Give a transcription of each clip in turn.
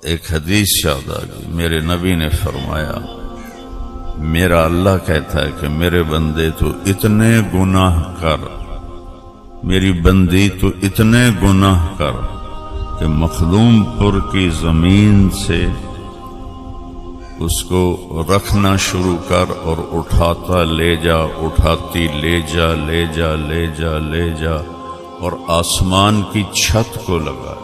ایک حدیث یاد آ گئی، میرے نبی نے فرمایا، میرا اللہ کہتا ہے کہ میرے بندے تو اتنے گناہ کر، میری بندی تو اتنے گناہ کر کہ مخدوم پور کی زمین سے اس کو رکھنا شروع کر اور اٹھاتا لے جا، اٹھاتی لے جا، لے جا، لے جا، لے جا، اور آسمان کی چھت کو لگا۔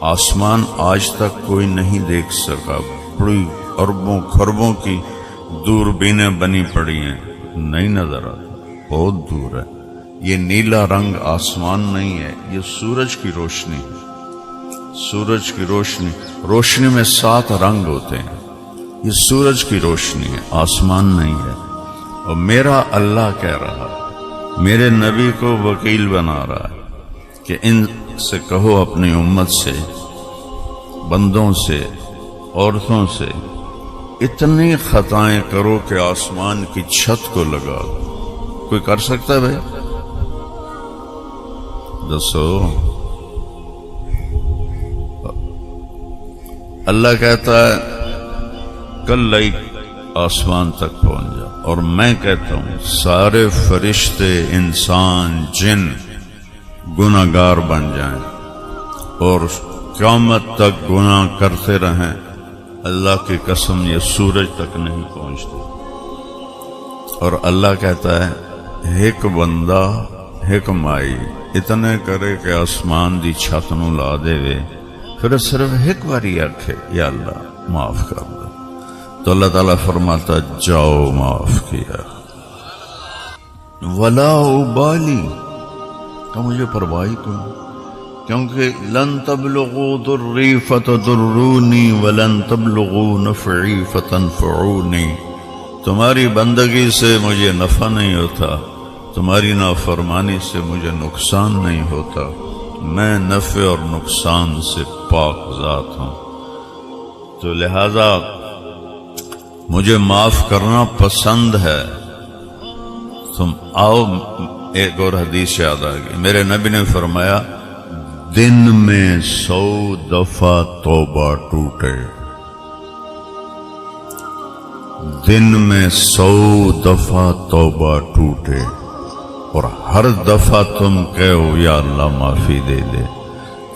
آسمان آج تک کوئی نہیں دیکھ سکا، بڑی اربوں خربوں کی دوربینیں بنی پڑی ہیں، نہیں نظر آتا، بہت دور ہے۔ یہ نیلا رنگ آسمان نہیں ہے، یہ سورج کی روشنی ہے۔ سورج کی روشنی میں 7 رنگ ہوتے ہیں، یہ سورج کی روشنی ہے، آسمان نہیں ہے۔ اور میرا اللہ کہہ رہا ہے، میرے نبی کو وکیل بنا رہا ہے کہ ان سے کہو اپنی امت سے، بندوں سے، عورتوں سے، اتنی خطائیں کرو کہ آسمان کی چھت کو لگا دو۔ کوئی کر سکتا ہے بھائی؟ دسو۔ اللہ کہتا ہے کل آسمان تک پہنچ جا، اور میں کہتا ہوں سارے فرشتے، انسان، جن گناہگار بن جائیں اور قیامت تک گناہ کرتے رہیں، اللہ کی قسم یہ سورج تک نہیں پہنچتے۔ اور اللہ کہتا ہے ایک بندہ، ایک مائی اتنے کرے کہ آسمان دی چھت نو لا دے وے، پھر صرف ایک باری آکھے یا اللہ معاف کر دے، تو اللہ تعالیٰ فرماتا جاؤ معاف کیا، ولا ابالی، کہ مجھے پرواہ کیوں، کیونکہ لن تبلغوا ضری فتضرونی ولن تبلغوا نفعی فتنفعونی، تمہاری بندگی سے مجھے نفع نہیں ہوتا، تمہاری نافرمانی سے مجھے نقصان نہیں ہوتا، میں نفع اور نقصان سے پاک ذات ہوں، تو لہذا مجھے معاف کرنا پسند ہے۔ تم آؤ، ایک اور حدیث یاد آ گئی، میرے نبی نے فرمایا دن میں 100 دفعہ توبہ ٹوٹے، دن میں 100 دفعہ توبہ ٹوٹے، اور ہر دفعہ تم کہو یا اللہ معافی دے دے،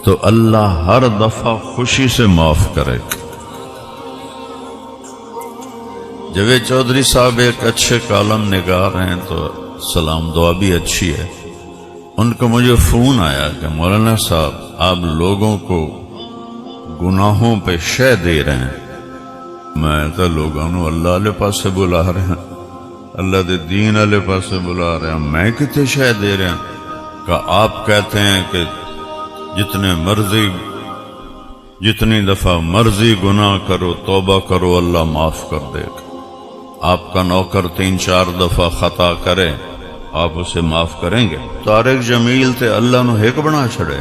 تو اللہ ہر دفعہ خوشی سے معاف کرے۔ جاوید چودھری صاحب ایک اچھے کالم نگار ہیں، تو سلام دعا بھی اچھی ہے۔ ان کو مجھے فون آیا کہ مولانا صاحب آپ لوگوں کو گناہوں پہ شے دے رہے ہیں۔ میں تو لوگوں نے اللہ علیہ پاس سے بلا رہے ہیں، اللہ دے دین علیہ پاس سے بلا رہے ہیں، میں کتے شے دے رہے ہیں؟ کہ آپ کہتے ہیں کہ جتنی دفعہ مرضی گناہ کرو، توبہ کرو، اللہ معاف کر دے گا۔ آپ کا نوکر 3-4 دفعہ خطا کرے، آپ اسے معاف کریں گے؟ طارق جمیل تے اللہ نو ہک بنا چھڑے،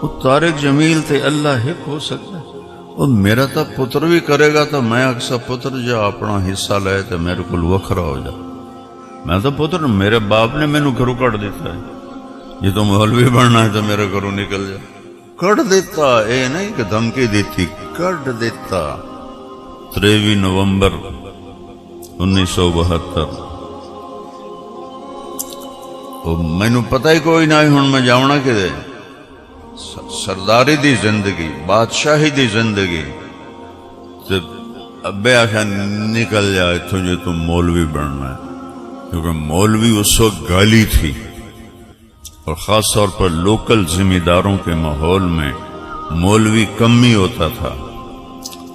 وہ طارق جمیل تے اللہ ہک ہو سکتا ہے؟ وہ میرا تا پتر بھی کرے گا تو میں اکثر پتر جا اپنا حصہ لے تو میرے کو وکھرا ہو جا۔ میں تو پتر، میرے باپ نے میں نو گھروں کٹ دیتا ہے، یہ تو مولوی بننا ہے تو میرے گھروں نکل جا، کٹ دیتا، اے نہیں کہ دھمکی دیتی، کٹ دیتا۔ 23 نومبر 1972، میں نو پتہ ہی کوئی نہ ہوں میں جاؤنا کدے، سرداری دی زندگی، بادشاہی دی زندگی، ابے آخیا نکل جائے تجھے تم مولوی بننا ہے، کیونکہ مولوی اس وقت گالی تھی، اور خاص طور پر لوکل ذمہ داروں کے ماحول میں مولوی کم ہی ہوتا تھا،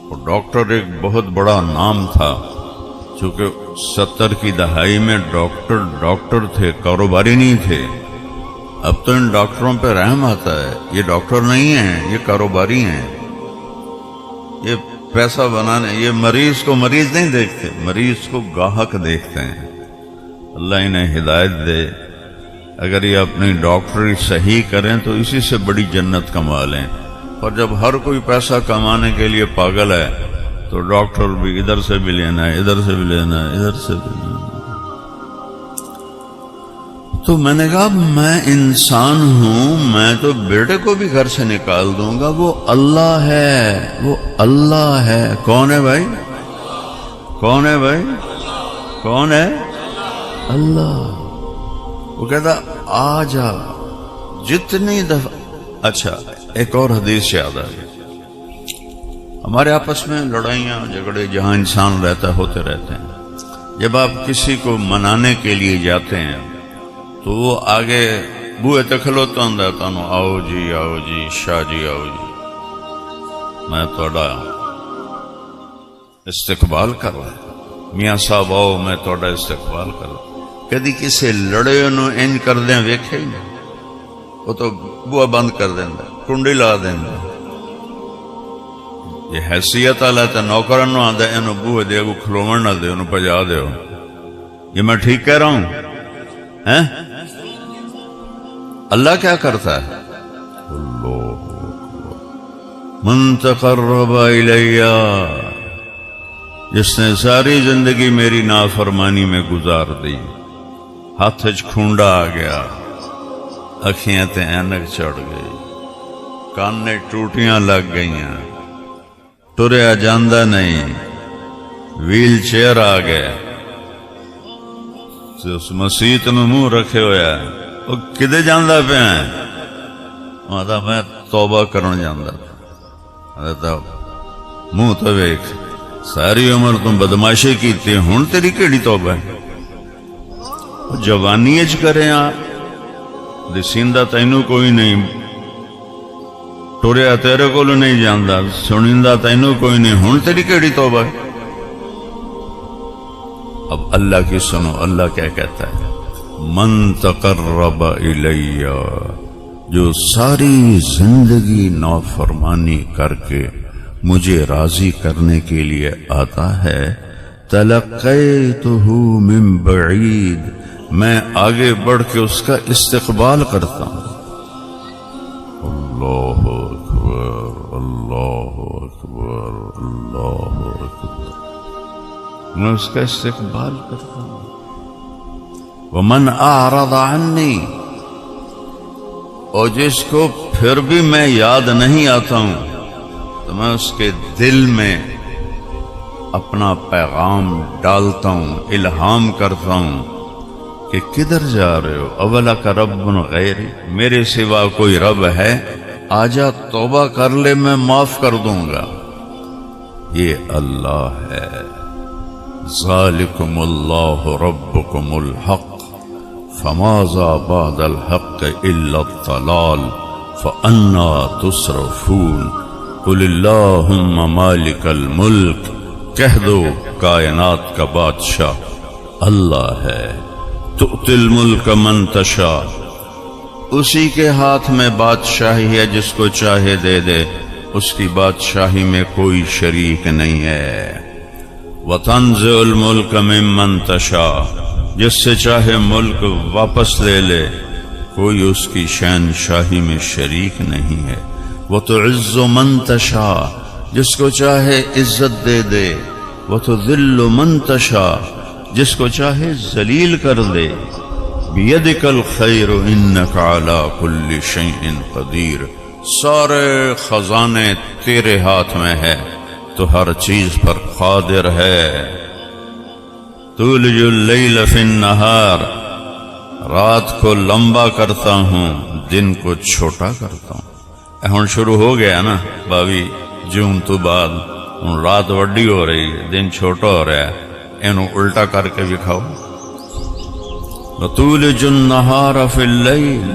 اور ڈاکٹر ایک بہت بڑا نام تھا، چونکہ 70 کی دہائی میں ڈاکٹر تھے، کاروباری نہیں تھے۔ اب تو ان ڈاکٹروں پہ رحم آتا ہے، یہ ڈاکٹر نہیں ہیں، یہ کاروباری ہیں، یہ پیسہ بنانے، یہ مریض کو مریض نہیں دیکھتے، مریض کو گاہک دیکھتے ہیں۔ اللہ انہیں ہدایت دے، اگر یہ اپنی ڈاکٹری صحیح کریں تو اسی سے بڑی جنت کما لیں، اور جب ہر کوئی پیسہ کمانے کے لیے پاگل ہے تو ڈاکٹر بھی ادھر سے بھی لینا ہے، ادھر سے بھی لینا ہے، ادھر سے بھی لینا ہے۔ تو میں نے کہا میں انسان ہوں، میں تو بیٹے کو بھی گھر سے نکال دوں گا، وہ اللہ ہے، وہ اللہ ہے۔ کون ہے بھائی؟ کون ہے بھائی؟ کون ہے؟ اللہ۔ وہ کہتا آ جا جتنی دفعہ۔ اچھا ایک اور حدیث یاد آ گئی، ہمارے آپس میں لڑائیاں جھگڑے جہاں انسان رہتا ہوتے رہتے ہیں، جب آپ کسی کو منانے کے لیے جاتے ہیں تو وہ آگے بوئے تے کھلوتا ہوں تانوں آؤ جی شاہ جی آؤ جی، میں تھوڑا استقبال کر رہا، میاں صاحب آؤ میں تھوڑا استقبال کر رہا۔ کدی کسی لڑے انہوں انج کر دیں ویکھے ہی نہیں، وہ تو بوا بند کر دینا، کنڈی لا دینا۔ یہ حیثیت والا تے نوکرن نو آندا اینو بوئے دے اگوں کھلوون نہ دے، انہوں پجا دیو۔ یہ میں ٹھیک کہہ رہا ہوں؟ ہیں؟ اللہ کیا کرتا ہے؟ اللہ من تقرب الی، جس نے ساری زندگی میری نافرمانی میں گزار دی، ہاتھ وچ کھونڈا آ گیا، اکھیاں تے اینک چڑھ گئی، کانے ٹوٹیاں لگ گئیاں، ٹریا جاندہ نہیں، ویل چیئر آ گئے، اس مسیت میں منہ رکھے ہویا ہے، وہ کدے جاندہ پہ ہیں؟ ماتا میں توبہ کرن جاندہ پہ، منہ تو ویک ساری عمر تم بدماشی کیتی، ہن تیری کیڑی توبہ ہے؟ جوانی اچ کرے دسیندہ تینوں کوئی نہیں، ٹوریا تیرے کو نہیں جاندہ، سنیندہ تینوں کوئی نہیں، ہن تیری کیڑی توبہ ہے؟ اب اللہ کی سنو، اللہ کیا کہتا ہے؟ من تقرب الی، جو ساری زندگی نافرمانی کر کے مجھے راضی کرنے کے لیے آتا ہے، تلقیتہ من بعید، میں آگے بڑھ کے اس کا استقبال کرتا ہوں۔ اللہ اکبر، اللہ اکبر، اللہ اکبر، میں اس کا استقبال کرتا ہوں۔ ومن اعرض عنی، اور جس کو پھر بھی میں یاد نہیں آتا ہوں تو میں اس کے دل میں اپنا پیغام ڈالتا ہوں، الہام کرتا ہوں کہ کدھر جا رہے ہو؟ اولک رب غیری، میرے سوا کوئی رب ہے؟ آجا توبہ کر لے، میں معاف کر دوں گا۔ یہ اللہ ہے۔ ذالکم اللہ ربکم الحق، فماذا بعد الحق الا الضلال، فانا تصرفون۔ قل اللہم مالک الملک، کہہ دو کائنات کا بادشاہ اللہ ہے۔ تؤتی الملک من تشاء، اسی کے ہاتھ میں بادشاہی ہے، جس کو چاہے دے دے، اس کی بادشاہی میں کوئی شریک نہیں ہے۔ وتنزع الملک ممن تشاء، جس سے چاہے ملک واپس لے لے، کوئی اس کی شہنشاہی میں شریک نہیں ہے۔ وتعز من تشاء، جس کو چاہے عزت دے دے۔ وتذل من تشاء، جس کو چاہے ذلیل کر دے۔ بیدک الخیر انک علی کل شیء قدیر، سارے خزانے تیرے ہاتھ میں ہے، تو ہر چیز پر قادر ہے۔ تولج اللیل فی النہار، رات کو لمبا کرتا ہوں، دن کو چھوٹا کرتا ہوں۔ ہن شروع ہو گیا نا 22 جون تو بعد، ہن رات وڈی ہو رہی ہے، دن چھوٹا ہو رہا ہے، اینو الٹا کر کے دکھاؤ۔ وتولج النہار فی اللیل،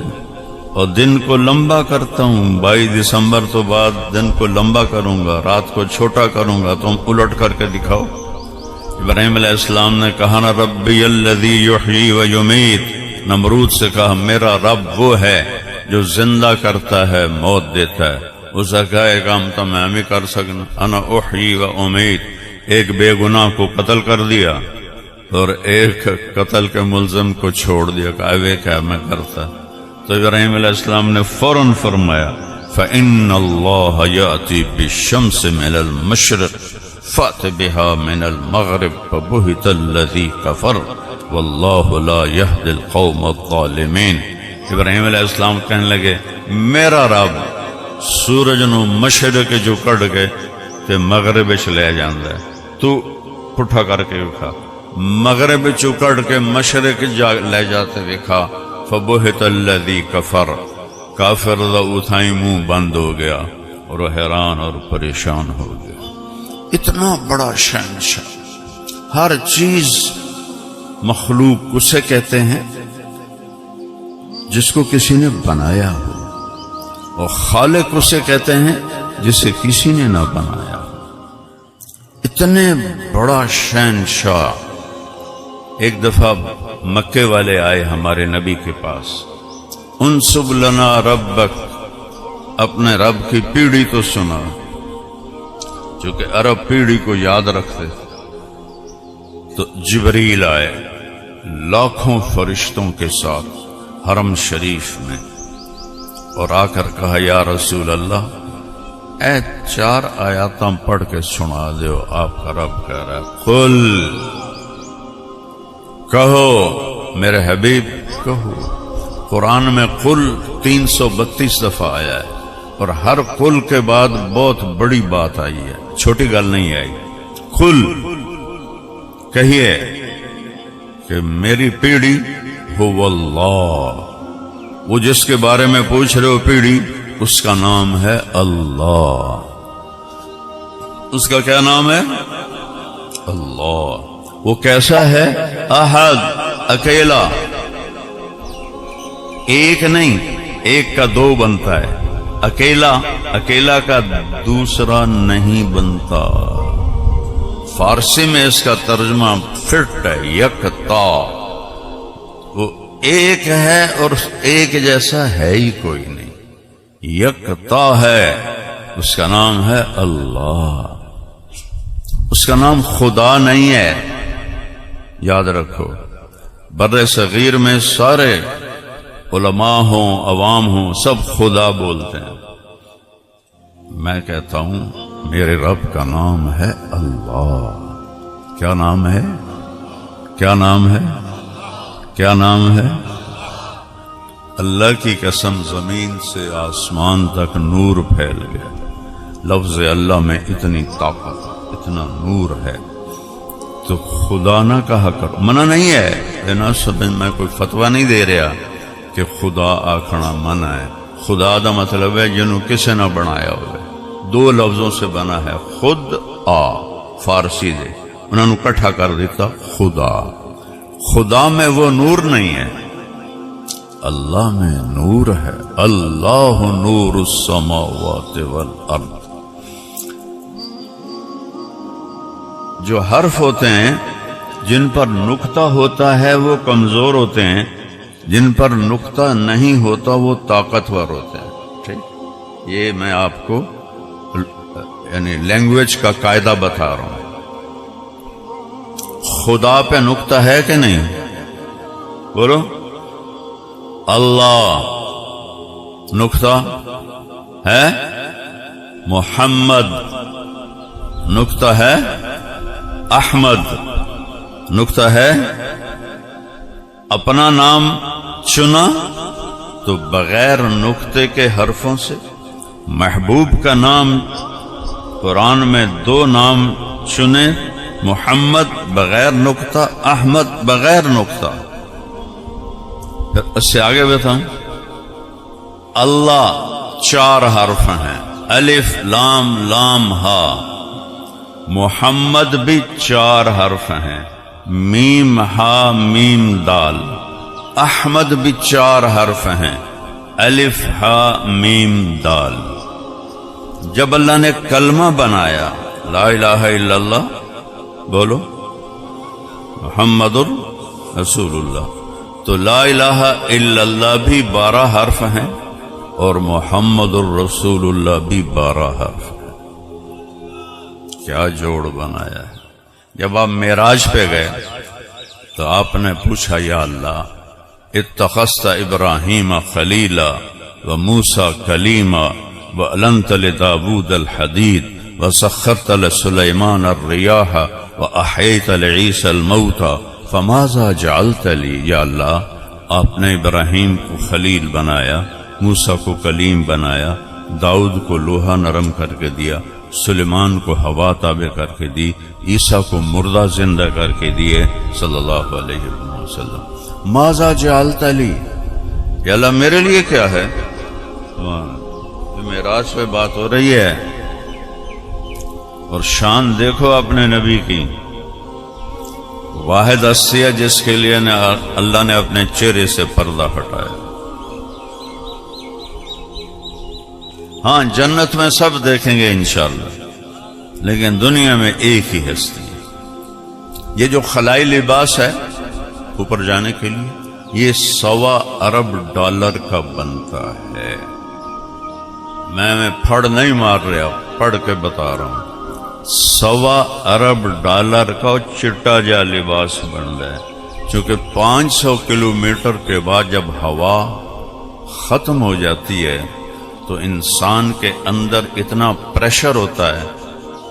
اور دن کو لمبا کرتا ہوں، 22 دسمبر تو بعد دن کو لمبا کروں گا، رات کو چھوٹا کروں گا، تم الٹ کر کے دکھاؤ۔ ابراہیم علیہ السلام نے کہا نا ربی الذی یحیی و یمیت، نمرود سے کہا میرا رب وہ ہے جو زندہ کرتا ہے، موت دیتا ہے۔ اسے کہا ایک کام تو میں بھی کر سکنا، انا احیی و امیت، ایک بے گناہ کو قتل کر دیا اور ایک قتل کے ملزم کو چھوڑ دیا، کہا وہ کیا میں کرتا۔ تو ابراہیم علیہ السلام نے فوراً فرمایا فَإِنَّ اللَّهَ يَأْتِي بِالشَّمْسِ مِنَ الْمَشْرِقِ فَأْتِ بِهَا مِنَ الْمَغْرِبِ فَبُهِتَ الَّذِي كَفَرَ واللہ لا یہدی القوم الظالمین۔ ابراہیم علیہ السلام کہنے لگے میرا رب سورج نو مشرق جو کڑ کے تے مغرب چ لے جاندا ہے، تو پٹھا کر کے وکھا، مغرب چو کڑ کے مشرق لے جاتے وکھا۔ فبہت الذی کفر، کافر دا اتھائی منہ بند ہو گیا اور وہ حیران اور پریشان ہو گیا۔ اتنا بڑا شہنشاہ، ہر چیز مخلوق اسے کہتے ہیں جس کو کسی نے بنایا ہو، اور خالق اسے کہتے ہیں جسے کسی نے نہ بنایا ہو۔ اتنے بڑا شہنشاہ۔ ایک دفعہ مکے والے آئے ہمارے نبی کے پاس، انسب لنا ربک، اپنے رب کی پیڑھی تو سنا، چونکہ عرب پیڑھی کو یاد رکھتے۔ تو جبریل آئے لاکھوں فرشتوں کے ساتھ حرم شریف میں، اور آ کر کہا یا رسول اللہ اے 4 آیاتاں پڑھ کے سنا دیو، آپ کا رب کہہ رہا ہے قل، کہو میرے حبیب کہو۔ قرآن میں قل 332 دفعہ آیا ہے، اور ہر قل کے بعد بہت بڑی بات آئی ہے، چھوٹی گل نہیں آئی۔ قل کہیے کہ میری پیڑھی هو اللہ، وہ جس کے بارے میں پوچھ رہے ہو پیڑھی، اس کا نام ہے اللہ۔ اس کا کیا نام ہے؟ اللہ۔ وہ کیسا ہے؟ احد، اکیلا، ایک نہیں، ایک کا 2 بنتا ہے، اکیلا کا دوسرا نہیں بنتا۔ فارسی میں اس کا ترجمہ فٹ ہے، یکتا، وہ ایک ہے اور ایک جیسا ہے ہی کوئی نہیں، یکتا ہے، اس کا نام ہے اللہ۔ اس کا نام خدا نہیں ہے، یاد رکھو۔ بر صغیر میں سارے علماء ہوں عوام ہوں سب خدا بولتے ہیں، میں کہتا ہوں میرے رب کا نام ہے اللہ۔ کیا نام ہے؟ کیا نام ہے؟ کیا نام ہے؟ اللہ کی قسم زمین سے آسمان تک نور پھیل گیا، لفظ اللہ میں اتنی طاقت، اتنا نور ہے، تو خدا نہ کہا کرو۔ منع نہیں ہے، نہ سب میں کوئی فتویٰ نہیں دے رہا کہ خدا آکھنا منع ہے۔ خدا دا مطلب ہے جنہوں کسے نہ بنایا ہوئے، 2 لفظوں سے بنا ہے، خود آ، فارسی دے انہوں نے کٹھا کر دیتا خدا۔ خدا میں وہ نور نہیں ہے، اللہ میں نور ہے۔ اللہ نور السماوات والارض۔ جو حرف ہوتے ہیں جن پر نقطہ ہوتا ہے وہ کمزور ہوتے ہیں، جن پر نقطہ نہیں ہوتا وہ طاقتور ہوتے ہیں۔ ٹھیک، یہ میں آپ کو یعنی لینگویج کا قاعدہ بتا رہا ہوں۔ خدا پہ نقطہ ہے کہ نہیں؟ بولو۔ اللہ نقطہ ہے، محمد نقطہ ہے، احمد نقطہ ہے۔ اپنا نام چنا تو بغیر نقطے کے حرفوں سے، محبوب کا نام قرآن میں 2 نام چنے، محمد بغیر نقطہ، احمد بغیر نقطہ۔ پھر اس سے آگے بتاؤں، اللہ 4 حرف ہیں، الف لام لام ہا۔ محمد بھی 4 حرف ہیں، میم ہا میم دال۔ احمد بھی 4 حرف ہیں، الف ہا میم دال۔ جب اللہ نے کلمہ بنایا لا الہ الا اللہ، بولو محمد رسول اللہ، تو لا الہ الا اللہ بھی 12 حرف ہیں اور محمد الرسول اللہ بھی 12 حرف ہیں۔ کیا جوڑ بنایا ہے۔ جب آپ معراج پہ گئے تو آپ نے پوچھا یا اللہ اتخذت ابراہیم خلیلا وموسیٰ کلیما وَأَلَنْتَ لِدَاوُودَ الْحَدِيدَ وَسَخَّرْتَ لِسُلَيْمَانَ الرِّيَاحَ وَأَحْيَيْتَ لِعِيسَى الْمَوْتَى فماذا جعلت لی، یا اللہ آپ نے ابراہیم کو خلیل بنایا، موسیٰ کو کلیم بنایا، داؤد کو لوہا نرم کر کے دیا، سلیمان کو ہوا تابع کر کے دی، عیسیٰ کو مردہ زندہ کر کے دیے صلی اللہ علیہ وسلم۔ ماذا جعلت لی، یا اللہ میرے لیے کیا ہے؟ معراج پہ بات ہو رہی ہے، اور شان دیکھو اپنے نبی کی، واحد ہستی ہے جس کے لیے اللہ نے اپنے چہرے سے پردہ ہٹایا۔ ہاں جنت میں سب دیکھیں گے انشاءاللہ، لیکن دنیا میں ایک ہی ہستی ہے۔ یہ جو خلائی لباس ہے اوپر جانے کے لیے، یہ $1.25 ارب کا بنتا ہے۔ میں پھڑ نہیں مار رہا، پڑھ کے بتا رہا ہوں۔ $1.25 ارب کا چٹا جا لباس بن رہا ہے، چونکہ 500 کلومیٹر کے بعد جب ہوا ختم ہو جاتی ہے تو انسان کے اندر اتنا پریشر ہوتا ہے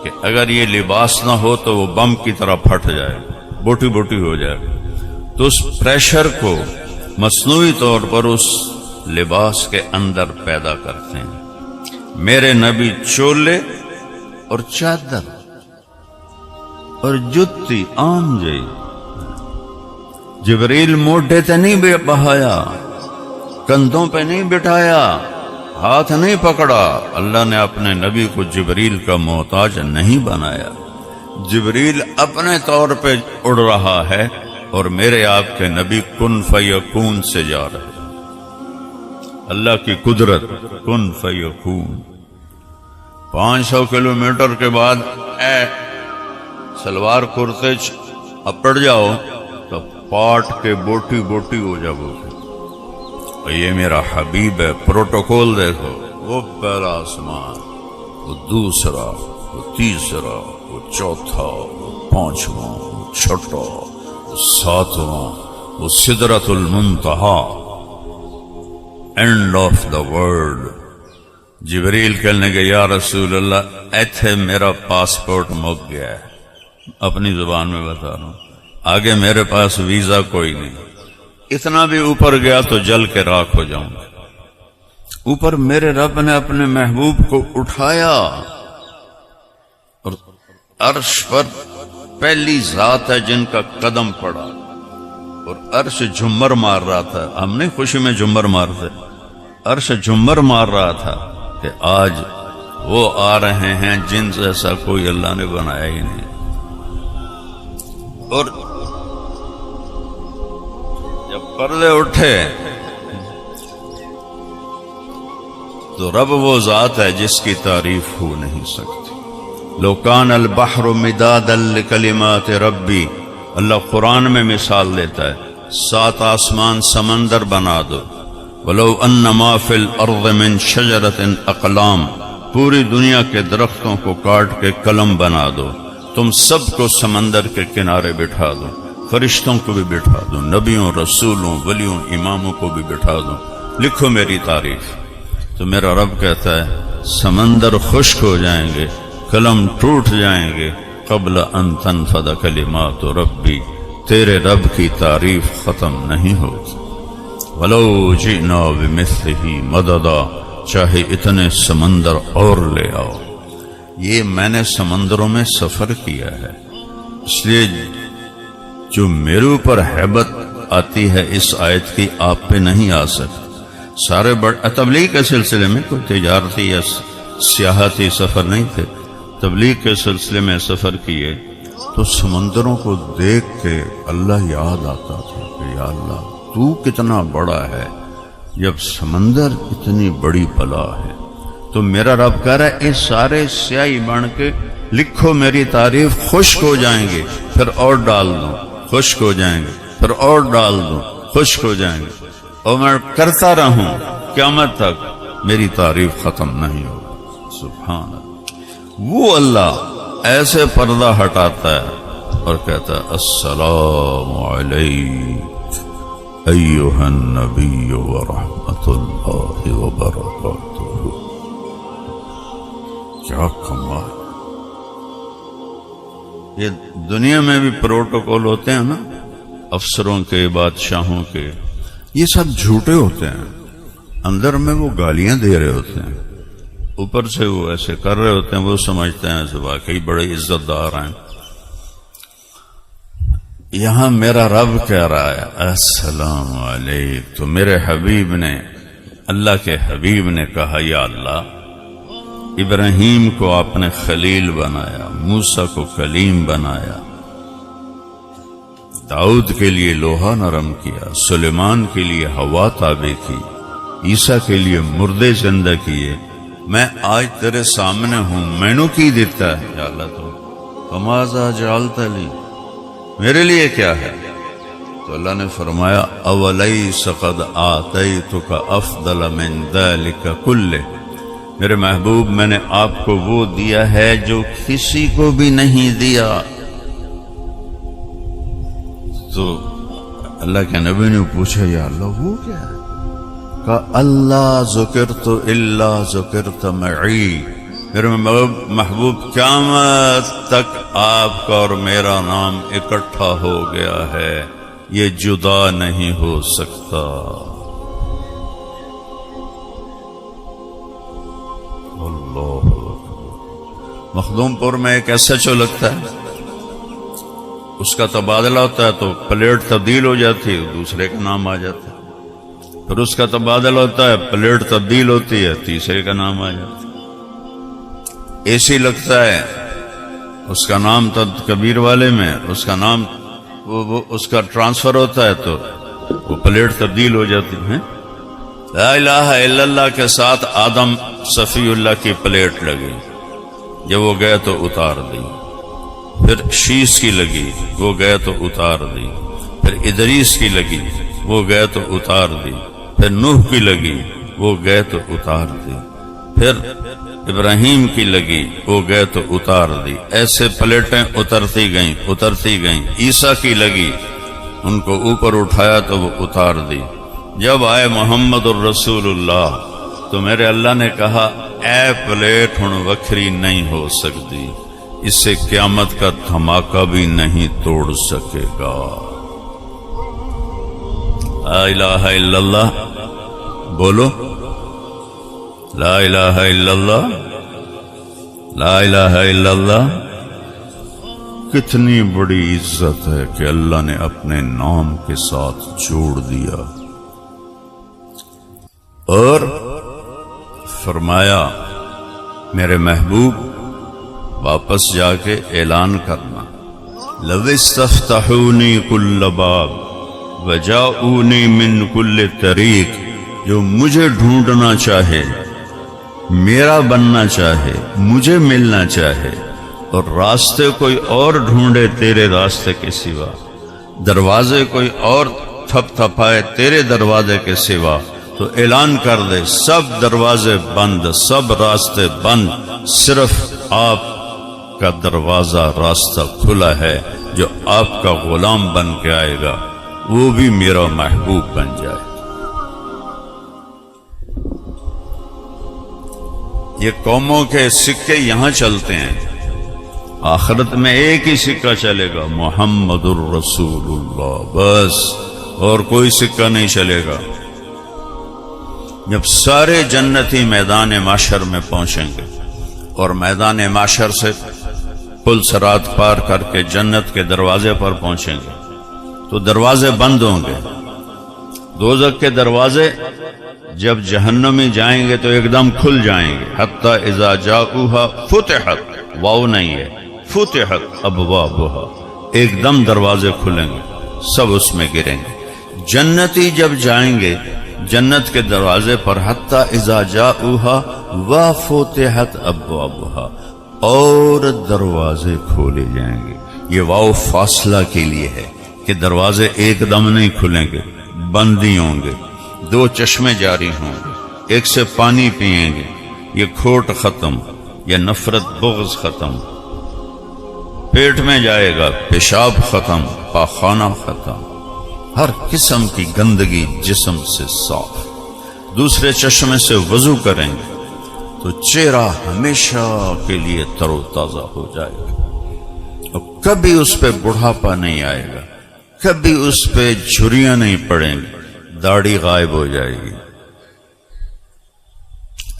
کہ اگر یہ لباس نہ ہو تو وہ بم کی طرح پھٹ جائے، بوٹی بوٹی ہو جائے۔ تو اس پریشر کو مصنوعی طور پر اس لباس کے اندر پیدا کرتے ہیں۔ میرے نبی چولے اور چادر اور جتی عام جی، جبریل موڈے تے نہیں بہایا، کندھوں پہ نہیں بٹھایا، ہاتھ نہیں پکڑا۔ اللہ نے اپنے نبی کو جبریل کا محتاج نہیں بنایا۔ جبریل اپنے طور پہ اڑ رہا ہے اور میرے آپ کے نبی کن فیکون سے جا رہے۔ اللہ کی قدرت کن فیکون۔ 500 کلومیٹر کے بعد سلوار کرتے اپڑ جاؤ تو پاٹ کے بوٹی بوٹی ہو جاؤ گے۔ یہ میرا حبیب ہے، پروٹوکول دیکھو، وہ پہلا آسمان، وہ دوسرا، وہ تیسرا، وہ چوتھا، وہ پانچواں، وہ چھٹا، وہ ساتواں، وہ سدرۃ المنتہا، اینڈ آف دا ورلڈ۔ جبریل کہنے کہ یا رسول اللہ ایتھے میرا پاسپورٹ مک گیا ہے، اپنی زبان میں بتا رہا ہوں، آگے میرے پاس ویزا کوئی نہیں، اتنا بھی اوپر گیا تو جل کے راکھ ہو جاؤں گا۔ اوپر میرے رب نے اپنے محبوب کو اٹھایا، اور عرش پر پہلی ذات ہے جن کا قدم پڑا، اور عرش جھمر مار رہا تھا۔ ہم نہیں خوشی میں جھمر مارتے، عرش جھمر مار رہا تھا کہ آج وہ آ رہے ہیں جن جیسا کوئی اللہ نے بنایا ہی نہیں۔ اور جب پردے اٹھے تو رب وہ ذات ہے جس کی تعریف ہو نہیں سکتی۔ لو کان البحر مدادا لکلمات ربی، اللہ قرآن میں مثال دیتا ہے، 7 آسمان سمندر بنا دو، ولو ان ما فی الارض من شجرۃ اقلام، پوری دنیا کے درختوں کو کاٹ کے قلم بنا دو، تم سب کو سمندر کے کنارے بٹھا دو، فرشتوں کو بھی بٹھا دو، نبیوں، رسولوں، ولیوں، اماموں کو بھی بٹھا دو، لکھو میری تعریف۔ تو میرا رب کہتا ہے سمندر خشک ہو جائیں گے، قلم ٹوٹ جائیں گے، قبل ان تنفد کلمات ربی، تیرے رب کی تعریف ختم نہیں ہوگی۔ ولو جئنا بمثلہ مددا، چاہے اتنے سمندر اور لے آؤ۔ یہ میں نے سمندروں میں سفر کیا ہے، اس لیے جو میرے اوپر ہیبت آتی ہے اس آیت کی آپ پہ نہیں آ سکتی۔ سارے تبلیغ کے سلسلے میں کوئی تجارتی یا سیاحتی سفر نہیں تھے، تبلیغ کے سلسلے میں سفر کیے تو سمندروں کو دیکھ کے اللہ یاد آتا تھا کہ یا اللہ تو کتنا بڑا ہے، جب سمندر اتنی بڑی بلا ہے۔ تو میرا رب کہہ رہا ہے اس سارے سیاہی بن کے لکھو میری تعریف، خشک ہو جائیں گے پھر اور ڈال دوں، خشک ہو جائیں گے پھر اور ڈال دوں، خشک ہو جائیں گے، اور میں کرتا رہوں قیامت تک، میری تعریف ختم نہیں ہوگی۔ سبحان اللہ۔ وہ اللہ ایسے پردہ ہٹاتا ہے اور کہتا ہے السلام علیک ایھا النبی ورحمۃ اللہ وبرکاتہ۔ کیا کمال! یہ دنیا میں بھی پروٹوکول ہوتے ہیں نا، افسروں کے، بادشاہوں کے، یہ سب جھوٹے ہوتے ہیں، اندر میں وہ گالیاں دے رہے ہوتے ہیں، اوپر سے وہ ایسے کر رہے ہوتے ہیں، وہ سمجھتے ہیں ایسے واقعی بڑے عزت دار ہیں۔ یہاں میرا رب کہہ رہا ہے السلام علیکم، تو میرے حبیب نے، اللہ کے حبیب نے کہا یا اللہ، ابراہیم کو آپ نے خلیل بنایا، موسیٰ کو کلیم بنایا، داؤد کے لیے لوہا نرم کیا، سلیمان کے لیے ہوا تابع کی، عیسیٰ کے لیے مردے زندہ کیے، میں آج تیرے سامنے ہوں، میں نے کی دیتا ہے یا اللہ، تو فماذا جعلت لی، میرے لیے کیا ہے؟ تو اللہ نے فرمایا اولیس قد آتیتک افضل من ذلک کلہ، میرے محبوب میں نے آپ کو وہ دیا ہے جو کسی کو بھی نہیں دیا۔ تو اللہ کے نبی نے پوچھا یا اللہ وہ کیا ہے؟ کہا اللہ ذکرت الا ذکرت معی، میرے محبوب قیامت تک آپ کا اور میرا نام اکٹھا ہو گیا ہے، یہ جدا نہیں ہو سکتا۔ اللہ مخدوم پور میں ایک ایسا چو لگتا ہے، اس کا تبادلہ ہوتا ہے تو پلیٹ تبدیل ہو جاتی ہے، دوسرے کا نام آ جاتا ہے، پھر اس کا تبادلہ ہوتا ہے، پلیٹ تبدیل ہوتی ہے، تیسرے کا نام آ جاتا ہے۔ اے سی لگتا ہے، اس کا نام کبیر والے میں، اس کا نام اس کا ٹرانسفر ہوتا ہے تو وہ پلیٹ تبدیل ہو جاتی ہے۔ لا الہ الا اللہ کے ساتھ آدم صفی اللہ کی پلیٹ لگی، جب وہ گئے تو اتار دی، پھر شیش کی لگی، وہ گئے تو اتار دی، پھر ادریس کی لگی، وہ گئے تو اتار دی، پھر نوح کی لگی، وہ گئے تو اتار دی، پھر ابراہیم کی لگی، وہ گئے تو اتار دی، ایسے پلیٹیں اترتی گئیں۔ عیسیٰ کی لگی، ان کو اوپر اٹھایا تو وہ اتار دی۔ جب آئے محمد الرسول اللہ تو میرے اللہ نے کہا اے پلیٹ ہن وکھری نہیں ہو سکتی، اس سے قیامت کا دھماکہ بھی نہیں توڑ سکے گا۔ لا الہ الا اللہ بولو، لا الہ الا اللہ، لا الہ الا اللہ۔ کتنی بڑی عزت ہے کہ اللہ نے اپنے نام کے ساتھ جوڑ دیا، اور فرمایا میرے محبوب واپس جا کے اعلان کرنا، لو استفتحونی کل باب وجاؤنی من کل طریق، جو مجھے ڈھونڈنا چاہے، میرا بننا چاہے، مجھے ملنا چاہے، اور راستے کوئی اور ڈھونڈے تیرے راستے کے سوا، دروازے کوئی اور تھپ تھپائے تیرے دروازے کے سوا، تو اعلان کر دے سب دروازے بند، سب راستے بند، صرف آپ کا دروازہ راستہ کھلا ہے، جو آپ کا غلام بن کے آئے گا وہ بھی میرا محبوب بن جائے۔ یہ قوموں کے سکے یہاں چلتے ہیں، آخرت میں ایک ہی سکہ چلے گا، محمد الرسول اللہ، بس، اور کوئی سکہ نہیں چلے گا۔ جب سارے جنتی میدان معشر میں پہنچیں گے اور میدان معشر سے پل صراط پار کر کے جنت کے دروازے پر پہنچیں گے تو دروازے بند ہوں گے، دوزخ کے دروازے جب جہنمی جائیں گے تو ایک دم کھل جائیں گے، حتی اذا جاؤہا فتحت، واو نہیں ہے، فتحت ابوابہا، ایک دم دروازے کھلیں گے، سب اس میں گریں گے۔ جنتی جب جائیں گے جنت کے دروازے پر، حتی اذا جاؤہا وفتحت ابوابہا، اور دروازے کھولے جائیں گے۔ یہ واو فاصلہ کے لیے ہے کہ دروازے ایک دم نہیں کھلیں گے، بندی ہوں گے، دو چشمے جاری ہوں گے، ایک سے پانی پئیں گے، یہ کھوٹ ختم، یہ نفرت بغض ختم، پیٹ میں جائے گا، پیشاب ختم، پاخانہ ختم، ہر قسم کی گندگی جسم سے صاف، دوسرے چشمے سے وضو کریں گے تو چہرہ ہمیشہ کے لیے تر و تازہ ہو جائے گا، اور کبھی اس پہ بڑھاپا نہیں آئے گا، کبھی اس پہ جھریاں نہیں پڑیں گی، داڑھی غائب ہو جائے گی۔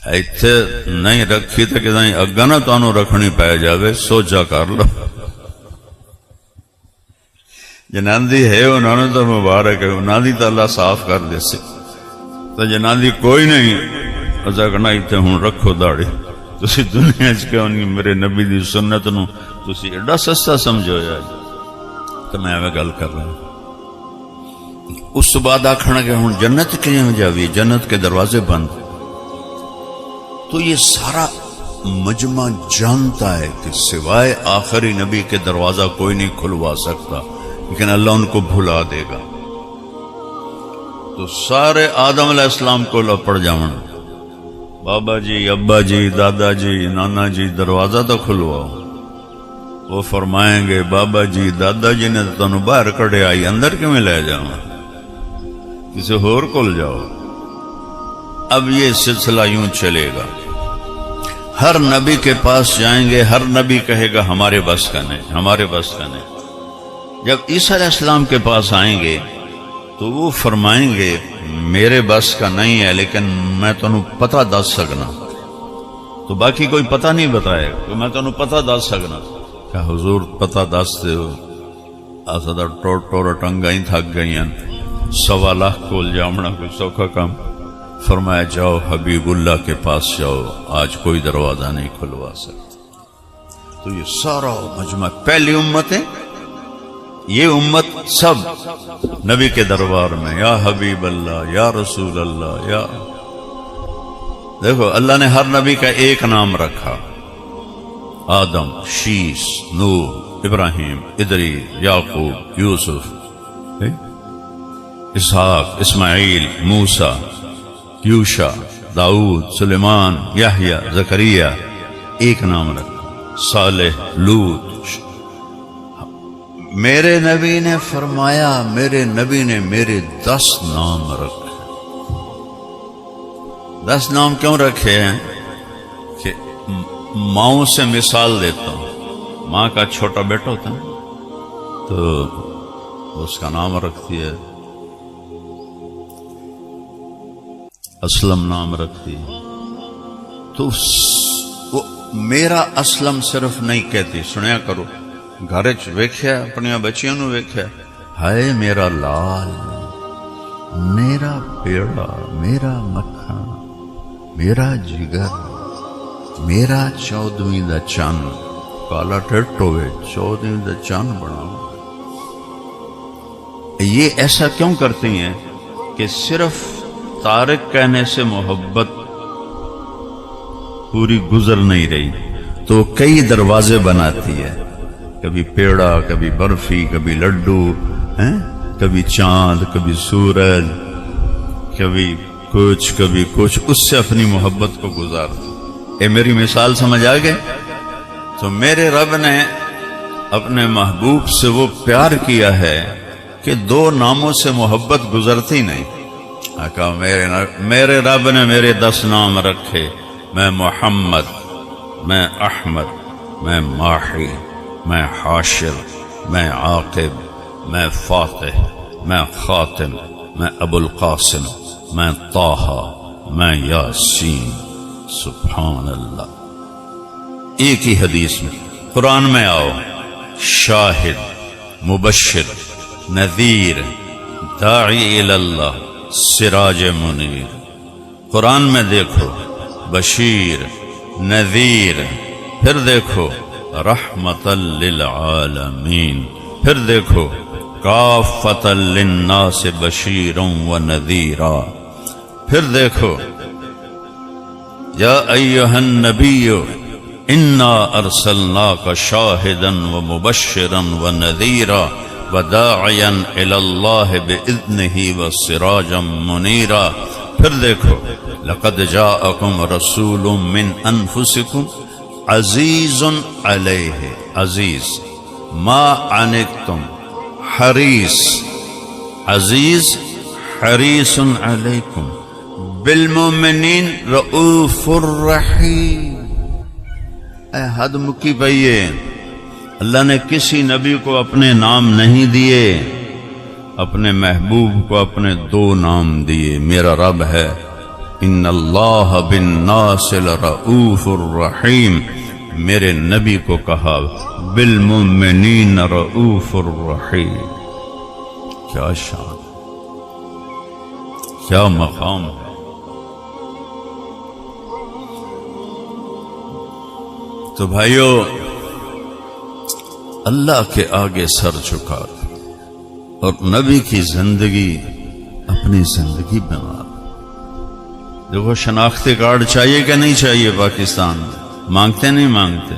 ایتھے نہیں رکھی تو کہ اگا نہ تانوں رکھنی پی جاوے، سوچا کر لو۔ جناندی ہے انہوں نے تو مبارک ہے، انہوں نے تو اللہ صاف کر دے سے، تو جناندی کوئی نہیں اسا کہنا ایتھے ہوں رکھو داڑھی۔ تسی دنیا کیوں نہیں میرے نبی دی سنت نو تسی ایڈا سستا سمجھو یا تو میں ایویں گل کر رہا ہوں۔ اس بعد آکھنا کہ ہوں جنت کیوں جاوی، جنت کے دروازے بند۔ تو یہ سارا مجمع جانتا ہے کہ سوائے آخری نبی کے دروازہ کوئی نہیں کھلوا سکتا، لیکن اللہ ان کو بھلا دے گا۔ تو سارے آدم علیہ السلام کو لپڑ جاؤں، بابا جی، ابا جی، دادا جی، نانا جی دروازہ تو کھلواؤ۔ وہ فرمائیں گے بابا جی دادا جی نے تو تنوں باہر کڑے آئی، اندر کیوں لے جاؤں، کسی اور کول جاؤ۔ اب یہ سلسلہ یوں چلے گا، ہر نبی کے پاس جائیں گے، ہر نبی کہے گا ہمارے بس کا نہیں، ہمارے بس کا نہیں۔ جب عیسیٰ علیہ السلام کے پاس آئیں گے تو وہ فرمائیں گے میرے بس کا نہیں ہے، لیکن میں تنوں پتہ دس سکنا۔ تو باقی کوئی پتہ نہیں بتائے کہ میں تنوں پتہ دس سکنا کہ حضور پتہ دس دے ہو، ایسا دا ٹور ٹنگائیں تھک گئی ہیں، 1.25 لاکھ کول جامنا کوئی سوکھا کام۔ فرمایا جاؤ حبیب اللہ کے پاس جاؤ، آج کوئی دروازہ نہیں کھلوا سکتا۔ تو یہ سارا مجمع پہلی امت ہے، یہ امت سب نبی کے دربار میں یا حبیب اللہ، یا رسول اللہ، یا دیکھو اللہ نے ہر نبی کا ایک نام رکھا، آدم، شیس، نوح، ابراہیم، ادریس، یعقوب، یوسف، اسحاق، اسماعیل، موسیٰ، یوشع، داؤد، سلیمان، یحییٰ، زکریا، ایک نام رکھا، صالح، لوط۔ میرے نبی نے فرمایا، میرے نبی نے میرے 10 نام رکھے۔ 10 نام کیوں رکھے ہیں؟ کہ ماؤں سے مثال دیتا ہوں، ماں کا چھوٹا بیٹا ہوتا ہے تو اس کا نام رکھتی ہے، اسلم نام رکھتی ہے۔ تو وہ میرا اسلم صرف نہیں کہتی، سنیا کرو، گھر ویکھیا اپنی بچیاں نو ویکھیا، ہائے میرا لال، میرا پیڑا، میرا مکھن، میرا جگر، میرا 14ویں دا چند، کالا ٹٹ ہوئے 14ویں دا چند بناؤ۔ یہ ایسا کیوں کرتی ہیں کہ صرف طارق کہنے سے محبت پوری گزر نہیں رہی، تو کئی دروازے بناتی ہے، کبھی پیڑا، کبھی برفی، کبھی لڈو، کبھی چاند، کبھی سورج، کبھی کچھ، اس سے اپنی محبت کو گزارتی۔ اے میری مثال سمجھ آ گئے؟ تو میرے رب نے اپنے محبوب سے وہ پیار کیا ہے کہ 2 ناموں سے محبت گزرتی نہیں۔ کہا میرے رب نے میرے 10 نام رکھے، میں محمد، میں احمد، میں ماحی، میں حاشر، میں عاقب، میں فاتح، میں خاتم، میں ابو القاسم، میں طٰہٰ، میں یاسین۔ سبحان اللہ۔ ایک ہی حدیث میں، قرآن میں آؤ، شاہد، مبشر، نذیر، داعی اللہ، سراج منیر۔ قرآن میں دیکھو بشیر، نذیر، پھر دیکھو رحمت للعالمین، پھر دیکھو کافۃ للناس بشیرا و نذیرا، پھر دیکھو یا ایھا النبی انا ارسلناک شاہدا و مبشرا و نذیرا وداعیا الی اللہ باذنہ وسراجا منیرا، پھر دیکھو لقد جاءکم رسول من انفسکم عزیز علیہ، عزیز ما عنتم، حریص، عزیز حریص علیکم بالمؤمنین رؤوف الرحیم۔ اے حد مکی پئیے، اللہ نے کسی نبی کو اپنے نام نہیں دیے، اپنے محبوب کو اپنے دو نام دیے. میرا رب ہے ان اللہ بالناس لرؤوف الرحیم. میرے نبی کو کہا بالمؤمنین رؤوف الرحیم. کیا شان، کیا مقام ہے. تو بھائیو، اللہ کے آگے سر جھکا اور نبی کی زندگی اپنی زندگی بنا. دیکھو شناختی کارڈ چاہیے کہ نہیں چاہیے؟ پاکستان مانگتے نہیں مانگتے؟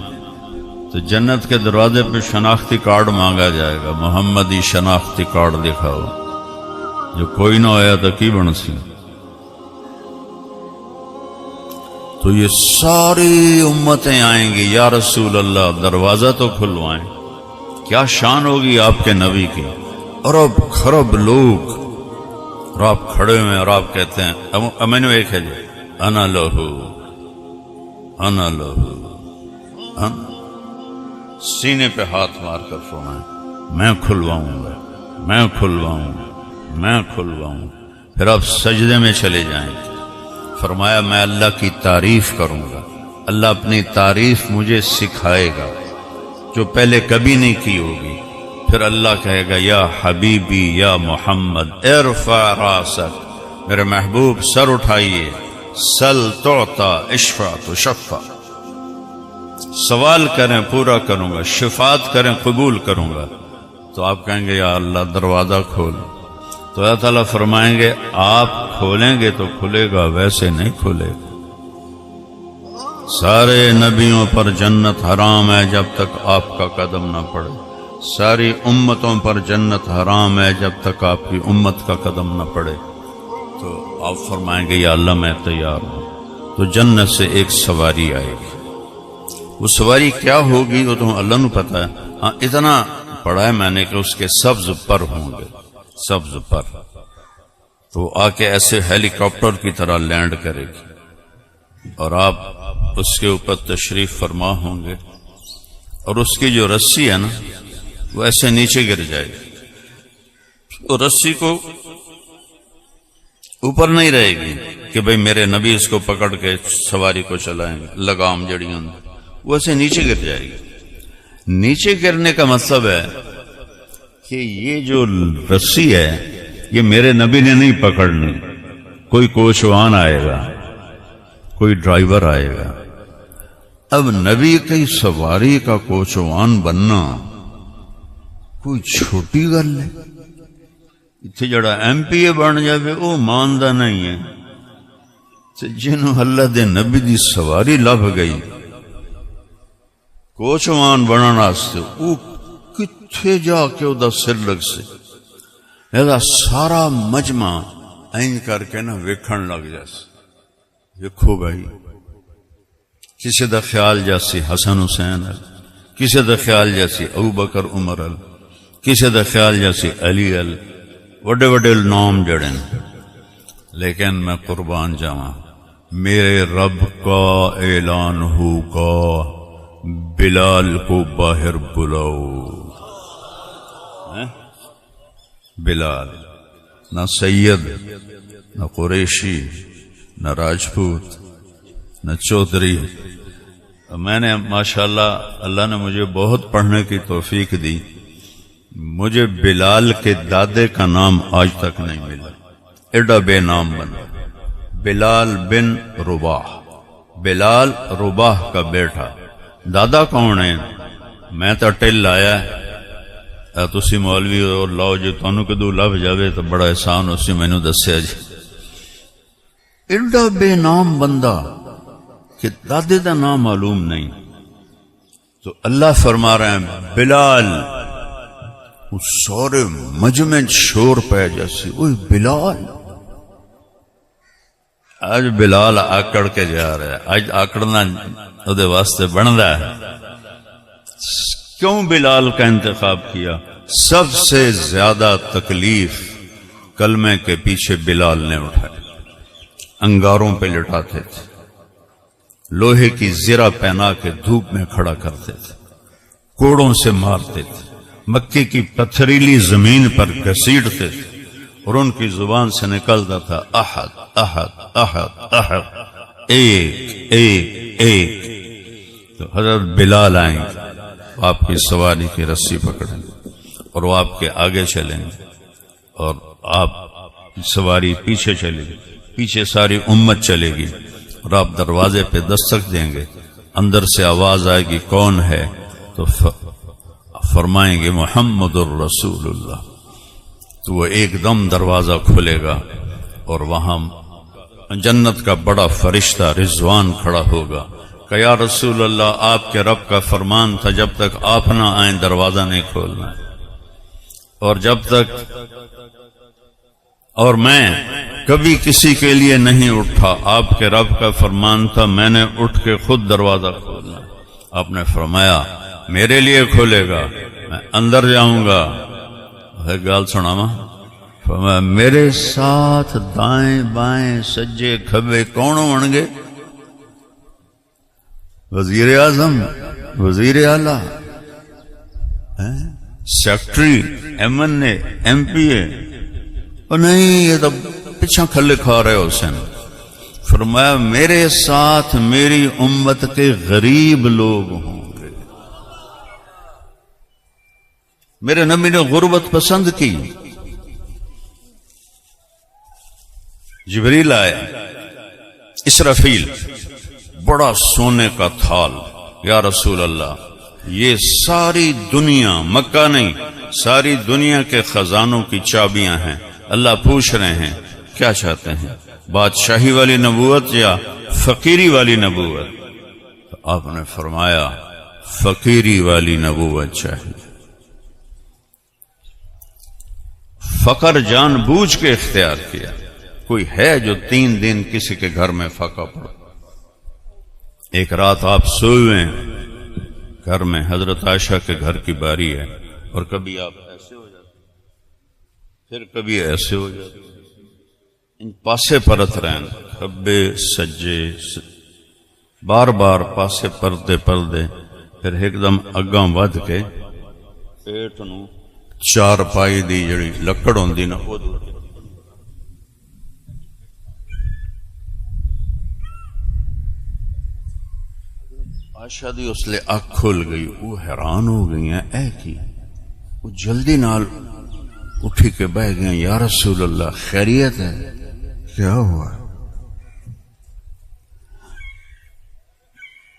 تو جنت کے دروازے پہ شناختی کارڈ مانگا جائے گا. محمدی شناختی کارڈ دکھاؤ. جو کوئی نہ ہویا تو کی بن سی. تو یہ ساری امتیں آئیں گی، یا رسول اللہ دروازہ تو کھلوائیں. کیا شان ہوگی آپ کے نبی کی. ارب خرب لوگ اور آپ کھڑے ہوئے اور آپ کہتے ہیں امین ایک ہے جی انا لہو انا لہو. سینے پہ ہاتھ مار کر فرمائیں میں کھلواؤں گا، میں کھلواؤں گا، میں کھلواؤں. پھر آپ سجدے میں چلے جائیں. فرمایا میں اللہ کی تعریف کروں گا. اللہ اپنی تعریف مجھے سکھائے گا جو پہلے کبھی نہیں کی ہوگی. پھر اللہ کہے گا یا حبیبی یا محمد ارفع راسک، میرے محبوب سر اٹھائیے. سل تعطا اشفع تشفع. سوال کریں پورا کروں گا، شفاعت کریں قبول کروں گا. تو آپ کہیں گے یا اللہ دروازہ کھول. تو اللہ تعالیٰ فرمائیں گے آپ کھولیں گے تو کھلے گا، ویسے نہیں کھلے گا. سارے نبیوں پر جنت حرام ہے جب تک آپ کا قدم نہ پڑے. ساری امتوں پر جنت حرام ہے جب تک آپ کی امت کا قدم نہ پڑے. تو آپ فرمائیں گے یا اللہ میں تیار ہوں. تو جنت سے ایک سواری آئے گی. وہ سواری کیا ہوگی وہ تو اللہ نے پتا ہے. ہاں اتنا پڑھا ہے میں نے کہ اس کے سبز پر ہوں گے، سبز پر. تو آ کے ایسے ہیلی کاپٹر کی طرح لینڈ کرے گی اور آپ اس کے اوپر تشریف فرما ہوں گے. اور اس کی جو رسی ہے نا وہ ایسے نیچے گر جائے گی. اور رسی کو اوپر نہیں رہے گی کہ بھئی میرے نبی اس کو پکڑ کے سواری کو چلائیں گے. لگام جڑی ہوں وہ ایسے نیچے گر جائے گی. نیچے گرنے کا مطلب ہے کہ یہ جو رسی ہے یہ میرے نبی نے نہیں پکڑنی. کوئی کوچوان آئے گا، کوئی ڈرائیور آئے گا. اب نبی کی سواری کا کوچوان بننا کوئی چھوٹی گل ہے. اتنے جڑا ایم پی اے بن جائے وہ ماندا نہیں ہے. جنہوں اللہ دے نبی دی سواری لبھ گئی کوچوان بننا واسطے وہ کتھے جا کے وہ سر لگ سے. لہذا سارا مجمع این کر کے نا ویکھن لگ جائے. دیکھو بھائی کسی دا خیال جیسی حسن حسین ہے، کسی دا خیال جیسی ابو بکر عمر ال، کسی دا خیال جیسی علی ال، وڈے وڈے نام جڑن. لیکن میں قربان جاواں میرے رب کا اعلان ہوگا بلال کو باہر بلاؤ. بلال نہ سید نہ قریشی نہ راجپوت نہ چودھری. میں نے ماشاءاللہ اللہ نے مجھے بہت پڑھنے کی توفیق دی. مجھے بلال کے دادے کا نام آج تک نہیں ملا. ایڈا بے نام بنا بلال بن رباح. بلال رباح کا بیٹا. دادا کون ہے؟ میں تو ٹل آیا تسی مولوی اور لاؤ جی تانوں کدو لب جاوے تو بڑا احسان اسی مینوں دسیا جی. ایڈا بے نام بندہ کہ دادے دا نام معلوم نہیں. تو اللہ فرما رہے ہیں بلال. اس سورے مجمع شور پہ جیسی اوہ بلال. آج بلال آکڑ کے جا رہا ہے. آج آکڑنا دے واسطے بندا ہے. کیوں بلال کا انتخاب کیا؟ سب سے زیادہ تکلیف کلمے کے پیچھے بلال نے اٹھائی. انگاروں پہ لٹاتے تھے، لوہے کی زرہ پہنا کے دھوپ میں کھڑا کرتے تھے، کوڑوں سے مارتے تھے، مکے کی پتھریلی زمین پر گھسیٹتے تھے اور ان کی زبان سے نکلتا تھا احد احد احد احد، ایک ایک ایک۔ تو حضرت بلال آئیں گے، آپ کی سواری کی رسی پکڑیں گے اور وہ آپ کے آگے چلیں گے اور آپ سواری پیچھے چلے گی، پیچھے ساری امت چلے گی اور آپ دروازے پہ دستک دیں گے، اندر سے آواز آئے گی کون ہے؟ تو فرمائیں گے محمد الرسول اللہ۔ تو وہ ایک دم دروازہ کھلے گا اور وہاں جنت کا بڑا فرشتہ رضوان کھڑا ہوگا کہ یا رسول اللہ، آپ کے رب کا فرمان تھا جب تک آپ نہ آئیں دروازہ نہیں کھولنا، اور جب تک اور میں کبھی کسی کے لیے نہیں اٹھا، آپ کے رب کا فرمان تھا میں نے اٹھ کے خود دروازہ کھولنا۔ آپ نے فرمایا میرے لیے کھولے گا، میں اندر جاؤں گا۔ ایک گال سناما، فرمایا میرے ساتھ دائیں بائیں سجے کھبے کون ہون گے؟ وزیر اعظم، وزیر اعلیٰ، سیکٹری، ایم این اے، ایم پی اے؟ اور نہیں، یہ تو پیچھا کھلے کھا رہے ہو حسین۔ فرمایا میرے ساتھ میری امت کے غریب لوگ ہوں گے۔ میرے نبی نے غربت پسند کی۔ جبریل آئے، اسرافیل، بڑا سونے کا تھال، یا رسول اللہ یہ ساری دنیا، مکہ نہیں ساری دنیا کے خزانوں کی چابیاں ہیں، اللہ پوچھ رہے ہیں کیا چاہتے ہیں، بادشاہی والی نبوت یا فقیری والی نبوت؟ تو آپ نے فرمایا فقیری والی نبوت چاہیے۔ فقر جان بوجھ کے اختیار کیا۔ کوئی ہے جو 3 دن کسی کے گھر میں فاقہ پڑا؟ ایک رات آپ سوئے ہیں گھر میں، حضرت عائشہ کے گھر کی باری ہے، اور کبھی آپ ایسے ہو جاتے پھر کبھی ایسے ہو جاتے، ان پاسے پرت رہن، کھبے سجے بار بار پاسے پردے پردے، پھر ایک دم اگاں ود کے پیٹ نو چار پائی دی جڑی لکڑ ہوندی نا وہ عائشہ دی اس لئے اکھ کھل گئی، وہ حیران ہو گئی ہیں اے کی، وہ جلدی نال اٹھی کے بہ گئے، یا رسول اللہ خیریت ہے؟ کیا ہوا؟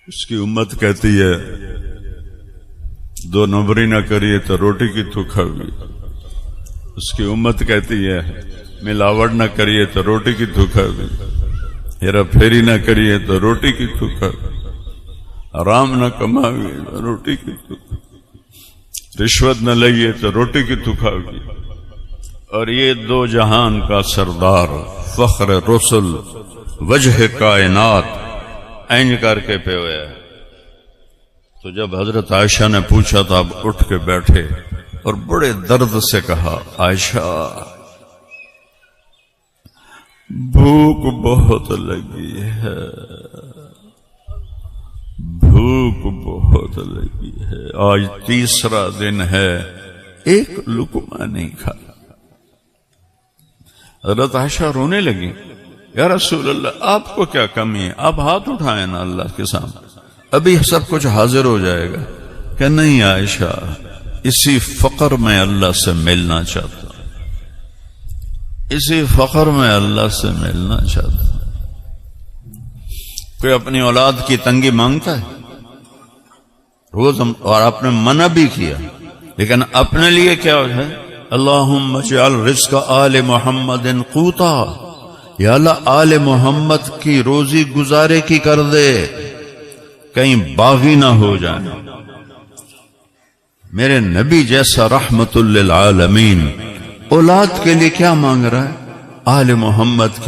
اس کی امت کہتی ہے 2 نمبری نہ کریے تو روٹی کی تھوکا ہوئی۔ اس کی امت کہتی ہے ملاوٹ نہ کریے تو روٹی کی تھوکا ہوئی، ہیرا پھیری نہ کریے تو روٹی کی تھوکا ہوئی، حرام نہ کماویے تو روٹی کی تھوکا، رشوت نہ لئیے تو روٹی کی تھوکا ہوئی۔ اور یہ 2 جہان کا سردار، فخر رسل، وجہ کائنات، اینج کر کے پہ ہویا ہے۔ تو جب حضرت عائشہ نے پوچھا تو آپ اٹھ کے بیٹھے اور بڑے درد سے کہا عائشہ بھوک بہت لگی ہے، بھوک بہت لگی ہے، آج 3 دن ہے ایک لقمہ نہیں کھایا۔ حضرت عائشہ رونے لگی، یا رسول اللہ آپ کو کیا کمی ہے، آپ ہاتھ اٹھائیں نا اللہ کے سامنے، ابھی سب کچھ حاضر ہو جائے گا۔ کہ نہیں عائشہ، اسی فقر میں اللہ سے ملنا چاہتا ہوں، اسی فقر میں اللہ سے ملنا چاہتا ہوں۔ کوئی اپنی اولاد کی تنگی مانگتا ہے روز، اور آپ نے منع بھی کیا، لیکن اپنے لیے کیا ہے؟ اللہم اجعل رزق آل محمد قوتا، یا اللہ آل محمد کی روزی گزارے کی کر دے، کہیں باغی نہ ہو جائیں۔ میرے نبی جیسا رحمت للعالمین اولاد کے لیے کیا مانگ رہا ہے؟ آل محمد کی